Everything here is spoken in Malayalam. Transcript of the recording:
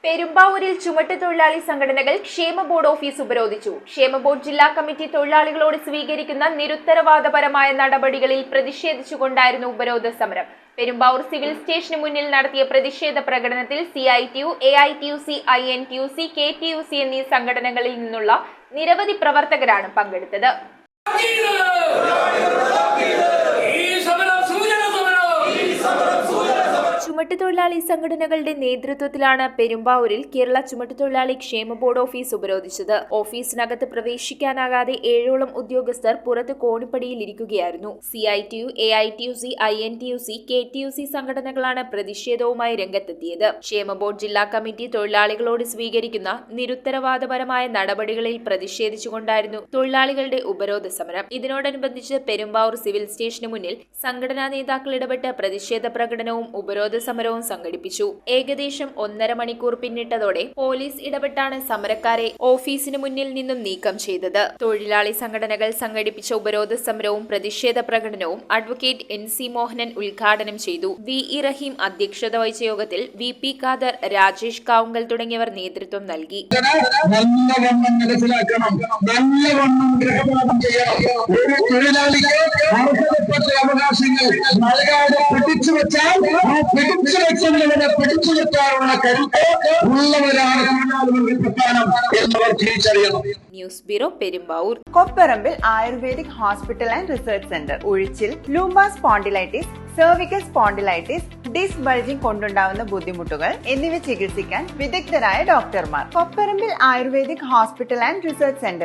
പെരുമ്പാവൂരിൽ ചുമട്ടുതൊഴിലാളി സംഘടനകൾ ക്ഷേമ ബോർഡ് ഓഫീസ് ഉപരോധിച്ചു. ക്ഷേമ ബോർഡ് ജില്ലാ കമ്മിറ്റി തൊഴിലാളികളോട് സ്വീകരിക്കുന്ന നിരുത്തരവാദപരമായ നടപടികളിൽ പ്രതിഷേധിച്ചുകൊണ്ടായിരുന്നു ഉപരോധ സമരം. പെരുമ്പാവൂർ സിവിൽ സ്റ്റേഷന് മുന്നിൽ നടത്തിയ പ്രതിഷേധ പ്രകടനത്തിൽ CITU, AITUC, INTUC, KTUC എന്നീ സംഘടനകളിൽ നിന്നുള്ള നിരവധി പ്രവർത്തകരാണ് പങ്കെടുത്തത്. ചുമട്ടുതൊഴിലാളി സംഘടനകളുടെ നേതൃത്വത്തിലാണ് പെരുമ്പാവൂരിൽ കേരള ചുമട്ടുതൊഴിലാളി ക്ഷേമ ബോർഡ് ഓഫീസ് ഉപരോധിച്ചത്. ഓഫീസിനകത്ത് പ്രവേശിക്കാനാകാതെ 7ഓളം ഉദ്യോഗസ്ഥർ പുറത്ത് കോണിപ്പടിയിലിരിക്കുകയായിരുന്നു. CITU, AITUC, INTUC, KTUC സംഘടനകളാണ് പ്രതിഷേധവുമായി രംഗത്തെത്തിയത്. ക്ഷേമ ബോർഡ് ജില്ലാ കമ്മിറ്റി തൊഴിലാളികളോട് സ്വീകരിക്കുന്ന നിരുത്തരവാദപരമായ നടപടികളിൽ പ്രതിഷേധിച്ചുകൊണ്ടായിരുന്നു തൊഴിലാളികളുടെ ഉപരോധ സമരം. ഇതിനോടനുബന്ധിച്ച് പെരുമ്പാവൂർ സിവിൽ സ്റ്റേഷന് മുന്നിൽ സംഘടനാ നേതാക്കൾ ഇടപെട്ട് പ്രതിഷേധ പ്രകടനവും ഉപരോധ സമരവും സംഘടിപ്പിച്ചു. ഏകദേശം 1.5 മണിക്കൂർ പിന്നിട്ടതോടെ പോലീസ് ഇടപെട്ടാണ് സമരക്കാരെ ഓഫീസിന് മുന്നിൽ നിന്നും നീക്കം ചെയ്തത്. തൊഴിലാളി സംഘടനകൾ സംഘടിപ്പിച്ച ഉപരോധ സമരവും പ്രതിഷേധ പ്രകടനവും അഡ്വക്കേറ്റ് NC മോഹനൻ ഉദ്ഘാടനം ചെയ്തു. VE റഹീം അധ്യക്ഷത വഹിച്ച യോഗത്തിൽ VP ഖാദർ, രാജേഷ് കാവുങ്കൽ തുടങ്ങിയവർ നേതൃത്വം നൽകി. News bureau, Perumbavoor. Kopparambil ayurvedic hospital and research centre. ഉഴിച്ചിൽ, lumbar spondylitis, cervical spondylitis, disc bulging കൊണ്ടുണ്ടാവുന്ന ബുദ്ധിമുട്ടുകൾ എന്നിവ ചികിത്സിക്കാൻ വിദഗ്ധരായ ഡോക്ടർമാർ. Kopparambil ayurvedic hospital and research centre.